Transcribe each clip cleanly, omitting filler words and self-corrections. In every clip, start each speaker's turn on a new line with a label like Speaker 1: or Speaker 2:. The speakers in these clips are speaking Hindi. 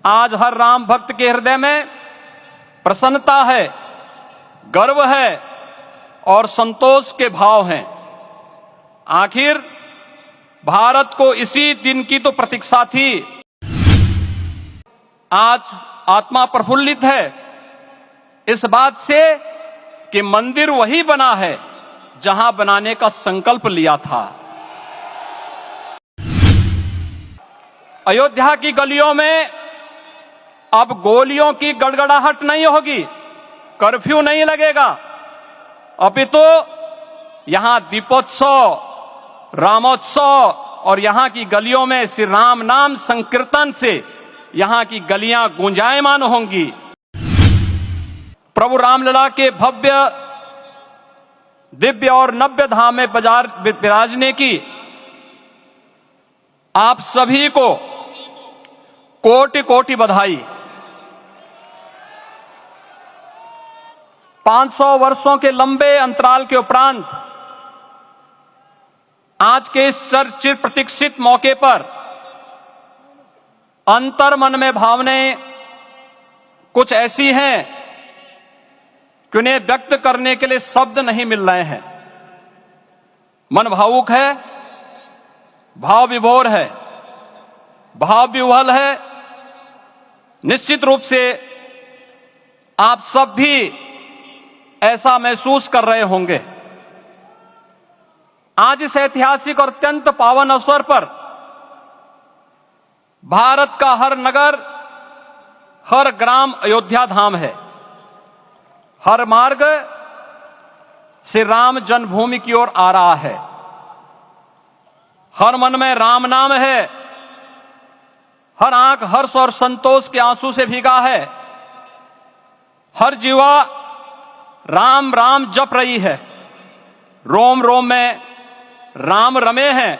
Speaker 1: आज हर राम भक्त के हृदय में प्रसन्नता है, गर्व है और संतोष के भाव हैं। आखिर भारत को इसी दिन की तो प्रतीक्षा थी। आज आत्मा प्रफुल्लित है इस बात से कि मंदिर वही बना है जहां बनाने का संकल्प लिया था। अयोध्या की गलियों में अब गोलियों की गड़गड़ाहट नहीं होगी, कर्फ्यू नहीं लगेगा, अपितु यहां दीपोत्सव, रामोत्सव और यहां की गलियों में श्री राम नाम संकीर्तन से यहां की गलियां गुंजायमान होंगी। प्रभु रामलला के भव्य, दिव्य और नव्य धाम में विराजने की आप सभी को कोटि कोटि बधाई। 500 वर्षों के लंबे अंतराल के उपरांत आज के इस चिर प्रतीक्षित मौके पर अंतर मन में भावनाएं कुछ ऐसी हैं कि उन्हें व्यक्त करने के लिए शब्द नहीं मिल रहे हैं। मन भावुक है, भाव विभोर है, भाव विह्वल है। निश्चित रूप से आप सब भी ऐसा महसूस कर रहे होंगे। आज इस ऐतिहासिक और अत्यंत पावन अवसर पर भारत का हर नगर, हर ग्राम अयोध्या धाम है। हर मार्ग से राम जन्मभूमि की ओर आ रहा है। हर मन में राम नाम है, हर आंख हर्ष और संतोष के आंसू से भीगा है। हर जीवा राम राम जप रही है, रोम रोम में राम रमे हैं,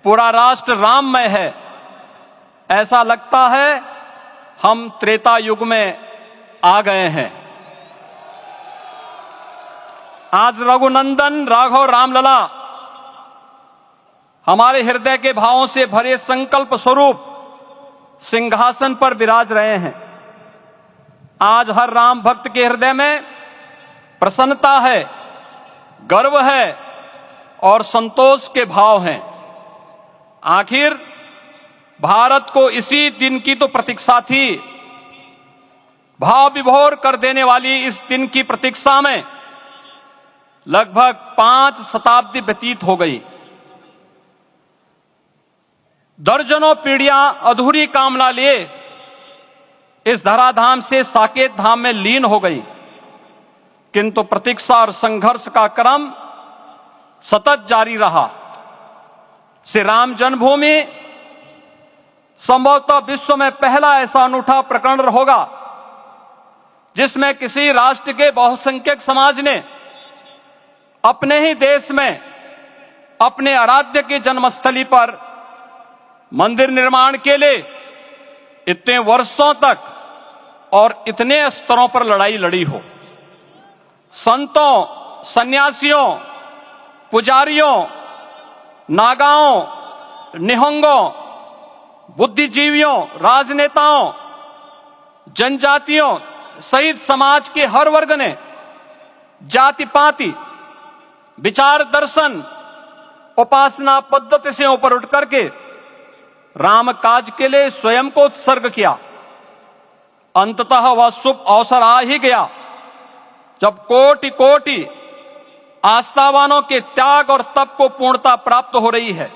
Speaker 1: पूरा राष्ट्र राममय है। ऐसा लगता है हम त्रेता युग में आ गए हैं। आज रघुनंदन राघव रामलला हमारे हृदय के भावों से भरे संकल्प स्वरूप सिंहासन पर विराज रहे हैं। आज हर राम भक्त के हृदय में प्रसन्नता है, गर्व है और संतोष के भाव हैं। आखिर भारत को इसी दिन की तो प्रतीक्षा थी। भाव विभोर कर देने वाली इस दिन की प्रतीक्षा में लगभग 5 शताब्दी व्यतीत हो गई। दर्जनों पीढ़ियां अधूरी कामना लिए इस धराधाम से साकेत धाम में लीन हो गई, किंतु प्रतीक्षा और संघर्ष का क्रम सतत जारी रहा। श्री राम जन्मभूमि संभवतः विश्व में पहला ऐसा अनूठा प्रकरण होगा जिसमें किसी राष्ट्र के बहुसंख्यक समाज ने अपने ही देश में अपने आराध्य की जन्मस्थली पर मंदिर निर्माण के लिए इतने वर्षों तक और इतने स्तरों पर लड़ाई लड़ी हो। संतों, सन्यासियों, पुजारियों, नागाओं, निहंगों, बुद्धिजीवियों, राजनेताओं, जनजातियों सहित समाज के हर वर्ग ने जाति पाति, विचार दर्शन, उपासना पद्धति से ऊपर उठ करके राम काज के लिए स्वयं को उत्सर्ग किया। अंततः वह शुभ अवसर आ ही गया जब कोटि कोटि आस्थावानों के त्याग और तप को पूर्णता प्राप्त हो रही है।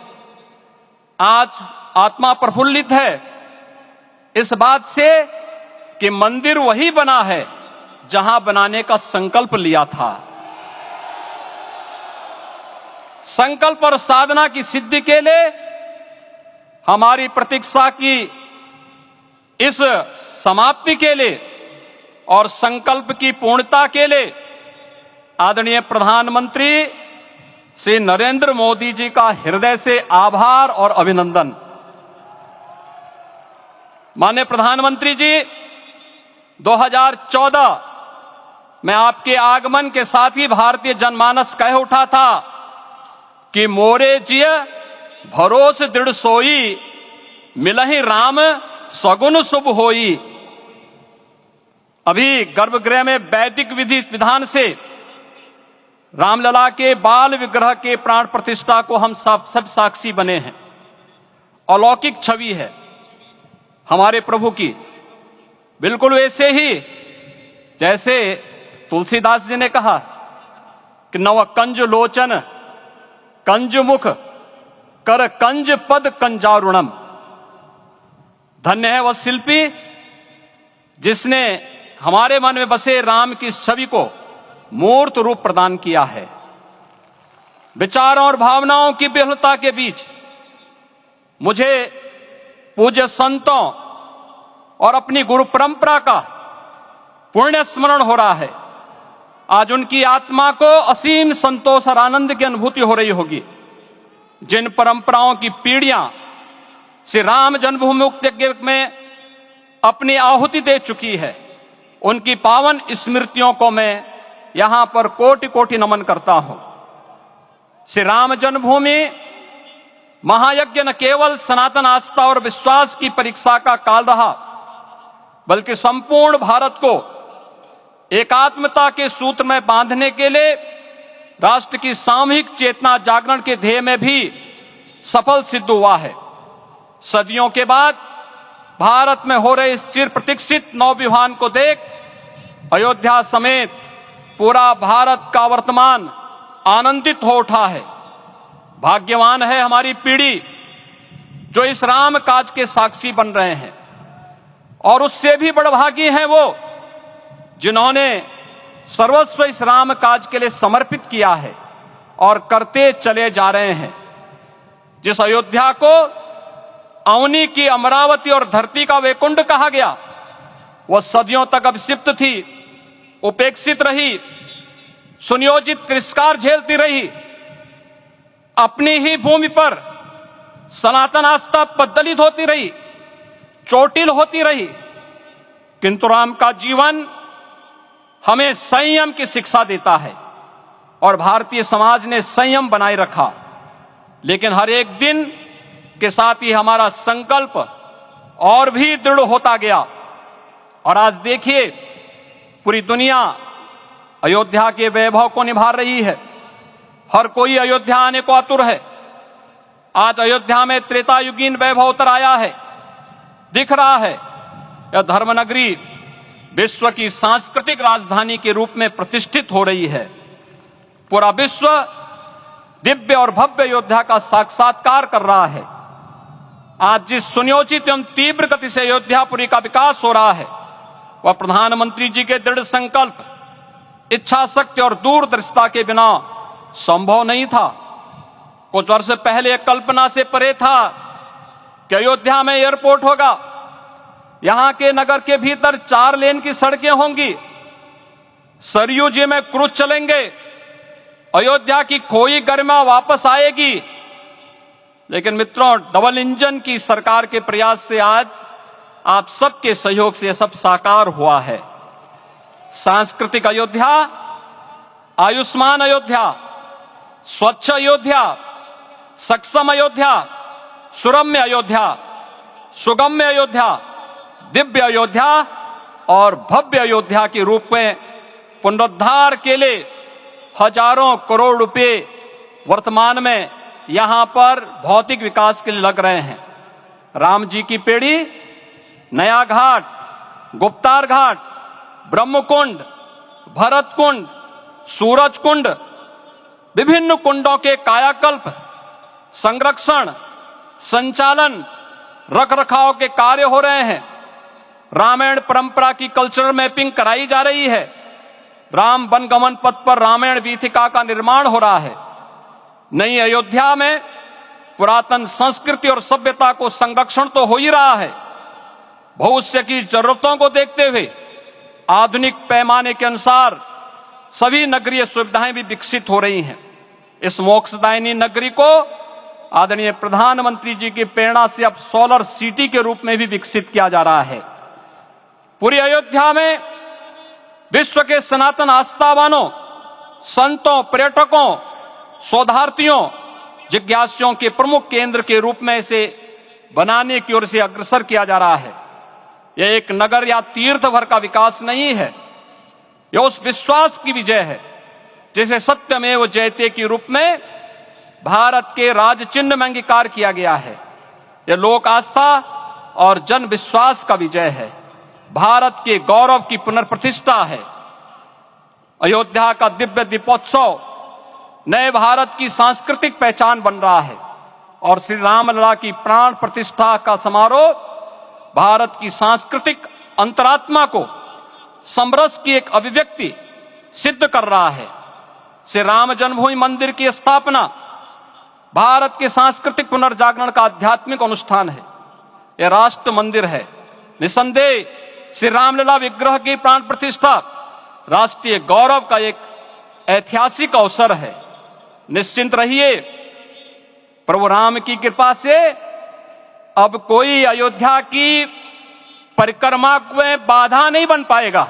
Speaker 1: आज आत्मा प्रफुल्लित है इस बात से कि मंदिर वही बना है जहां बनाने का संकल्प लिया था। संकल्प और साधना की सिद्धि के लिए हमारी प्रतीक्षा की इस समाप्ति के लिए और संकल्प की पूर्णता के लिए आदरणीय प्रधानमंत्री श्री नरेंद्र मोदी जी का हृदय से आभार और अभिनंदन। माननीय प्रधानमंत्री जी, 2014 में आपके आगमन के साथ ही भारतीय जनमानस कह उठा था कि मोरे जिय भरोस दृढ़ सोई मिलहि राम सगुन शुभ होई। अभी गर्भगृह में वैदिक विधि विधान से रामलला के बाल विग्रह के प्राण प्रतिष्ठा को हम सब साक्षी बने हैं। अलौकिक छवि है हमारे प्रभु की, बिल्कुल वैसे ही जैसे तुलसीदास जी ने कहा कि नव कंज लोचन कंज मुख कर कंज पद कंजारुणम। धन्य है वह शिल्पी जिसने हमारे मन में बसे राम की छवि को मूर्त रूप प्रदान किया है। विचारों और भावनाओं की विहलता के बीच मुझे पूज्य संतों और अपनी गुरु परंपरा का पुण्य स्मरण हो रहा है। आज उनकी आत्मा को असीम संतोष और आनंद की अनुभूति हो रही होगी। जिन परंपराओं की पीढ़ियां श्री राम जन्मभूमि मुक्ति यज्ञ में अपनी आहुति दे चुकी है, उनकी पावन स्मृतियों को मैं यहां पर कोटि कोटि नमन करता हूं। श्री राम जन्मभूमि महायज्ञ न केवल सनातन आस्था और विश्वास की परीक्षा का काल रहा, बल्कि संपूर्ण भारत को एकात्मता के सूत्र में बांधने के लिए राष्ट्र की सामूहिक चेतना जागरण के ध्येय में भी सफल सिद्ध हुआ है। सदियों के बाद भारत में हो रहे इस चिर प्रतीक्षित नवविवाह को देख अयोध्या समेत पूरा भारत का वर्तमान आनंदित हो उठा है। भाग्यवान है हमारी पीढ़ी जो इस राम काज के साक्षी बन रहे हैं, और उससे भी बड़भागी हैं वो जिन्होंने सर्वस्व इस राम काज के लिए समर्पित किया है और करते चले जा रहे हैं। जिस अयोध्या को अवनी की अमरावती और धरती का वैकुंठ कहा गया, वह सदियों तक अभिषिप्त थी, उपेक्षित रही, सुनियोजित तिरस्कार झेलती रही, अपनी ही भूमि पर सनातन आस्था पद्दलित होती रही, चोटिल होती रही। किंतु राम का जीवन हमें संयम की शिक्षा देता है और भारतीय समाज ने संयम बनाए रखा। लेकिन हर एक दिन के साथ ही हमारा संकल्प और भी दृढ़ होता गया, और आज देखिए पूरी दुनिया अयोध्या के वैभव को निभा रही है। हर कोई अयोध्या आने को आतुर है। आज अयोध्या में त्रेतायुगीन वैभव उतर आया है, दिख रहा है। यह धर्मनगरी विश्व की सांस्कृतिक राजधानी के रूप में प्रतिष्ठित हो रही है। पूरा विश्व दिव्य और भव्य अयोध्या का साक्षात्कार कर रहा है। आज जिस सुनियोजित एवं तीव्र गति से अयोध्यापुरी का विकास हो रहा है, वह प्रधानमंत्री जी के दृढ़ संकल्प, इच्छा शक्ति और दूरदर्शिता के बिना संभव नहीं था। कुछ वर्ष पहले कल्पना से परे था कि अयोध्या में एयरपोर्ट होगा, यहां के नगर के भीतर 4 लेन की सड़कें होंगी, सरयू जी में क्रूज चलेंगे, अयोध्या की खोई गरिमा वापस आएगी। लेकिन मित्रों, डबल इंजन की सरकार के प्रयास से आज आप सबके सहयोग से यह सब साकार हुआ है। सांस्कृतिक अयोध्या, आयुष्मान अयोध्या, स्वच्छ अयोध्या, सक्षम अयोध्या, सुरम्य अयोध्या, सुगम्य अयोध्या, दिव्य अयोध्या और भव्य अयोध्या के रूप में पुनरुद्धार के लिए हजारों करोड़ रुपए वर्तमान में यहां पर भौतिक विकास के लिए लग रहे हैं। राम जी की पेड़ी, नया घाट, गुप्तार घाट, ब्रह्मकुंड, भरत कुंड, सूरज कुंड, विभिन्न कुंडों के कायाकल्प, संरक्षण, संचालन, रखरखाव के कार्य हो रहे हैं। रामायण परंपरा की कल्चरल मैपिंग कराई जा रही है। राम वनगमन पथ पर रामायण वीथिका का निर्माण हो रहा है। नई अयोध्या में पुरातन संस्कृति और सभ्यता को संरक्षण तो हो ही रहा है, भविष्य की जरूरतों को देखते हुए आधुनिक पैमाने के अनुसार सभी नगरीय सुविधाएं भी विकसित हो रही हैं। इस मोक्षदायिनी नगरी को आदरणीय प्रधानमंत्री जी की प्रेरणा से अब सोलर सिटी के रूप में भी विकसित किया जा रहा है। पूरी अयोध्या में विश्व के सनातन आस्थावानों, संतों, पर्यटकों, शोधार्थियों, जिज्ञासुओं के प्रमुख केंद्र के रूप में इसे बनाने की ओर से अग्रसर किया जा रहा है। यह एक नगर या तीर्थ भर का विकास नहीं है, यह उस विश्वास की विजय है जिसे सत्यमेव जयते के रूप में भारत के राज चिन्ह में अंगीकार किया गया है। यह लोक आस्था और जन विश्वास का विजय है, भारत के गौरव की पुनर्प्रतिष्ठा है। अयोध्या का दिव्य दीपोत्सव नए भारत की सांस्कृतिक पहचान बन रहा है और श्री रामलला की प्राण प्रतिष्ठा का समारोह भारत की सांस्कृतिक अंतरात्मा को समरस की एक अभिव्यक्ति सिद्ध कर रहा है। श्री राम जन्मभूमि मंदिर की स्थापना भारत के सांस्कृतिक पुनर्जागरण का आध्यात्मिक अनुष्ठान है। यह राष्ट्र मंदिर है। निसंदेह श्री रामलला विग्रह की प्राण प्रतिष्ठा राष्ट्रीय गौरव का एक ऐतिहासिक अवसर है। निश्चिंत रहिए, प्रभु राम की कृपा से अब कोई अयोध्या की परिक्रमा में बाधा नहीं बन पाएगा।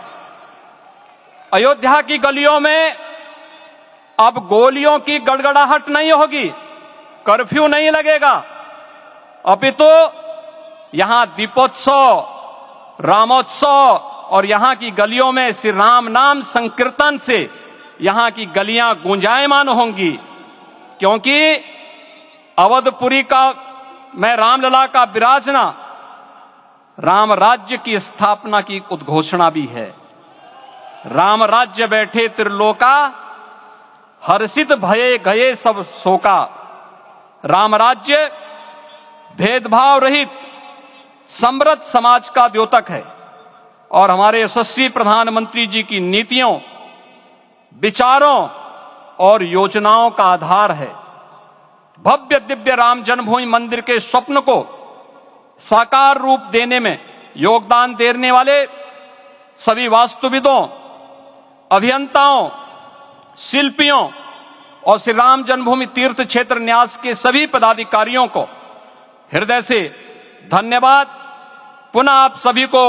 Speaker 1: अयोध्या की गलियों में अब गोलियों की गड़गड़ाहट नहीं होगी, कर्फ्यू नहीं लगेगा। अपितु यहां दीपोत्सव, रामोत्सव और यहां की गलियों में श्री राम नाम संकीर्तन से यहां की गलियां गुंजायमान होंगी, क्योंकि अवधपुरी का मैं रामलला का विराजना राम राज्य की स्थापना की उद्घोषणा भी है। राम राज्य बैठे त्रिलोका, हर्षित भये गए सब शोका। राम राज्य भेदभाव रहित समृद्ध समाज का द्योतक है और हमारे यशस्वी प्रधानमंत्री जी की नीतियों, विचारों और योजनाओं का आधार है। भव्य दिव्य राम जन्मभूमि मंदिर के स्वप्न को साकार रूप देने में योगदान देने वाले सभी वास्तुविदों, अभियंताओं, शिल्पियों और श्री राम जन्मभूमि तीर्थ क्षेत्र न्यास के सभी पदाधिकारियों को हृदय से धन्यवाद। पुनः आप सभी को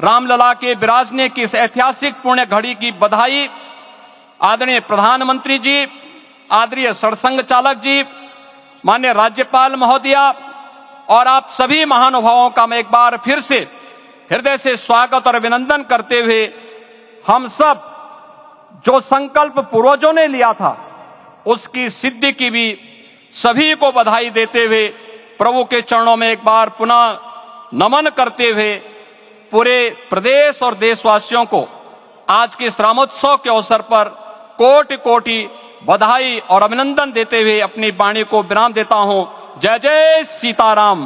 Speaker 1: रामलला के विराजने की इस ऐतिहासिक पुण्य घड़ी की बधाई। आदरणीय प्रधानमंत्री जी, आदरणीय सरसंघ चालक जी, माननीय राज्यपाल महोदया और आप सभी महानुभावों का मैं एक बार फिर से हृदय से स्वागत और अभिनंदन करते हुए हम सब जो संकल्प पूर्वजों ने लिया था उसकी सिद्धि की भी सभी को बधाई देते हुए प्रभु के चरणों में एक बार पुनः नमन करते हुए पूरे प्रदेश और देशवासियों को आज के इस रामोत्सव के अवसर पर कोटि कोटि बधाई और अभिनंदन देते हुए अपनी वाणी को विराम देता हूं। जय जय सीताराम।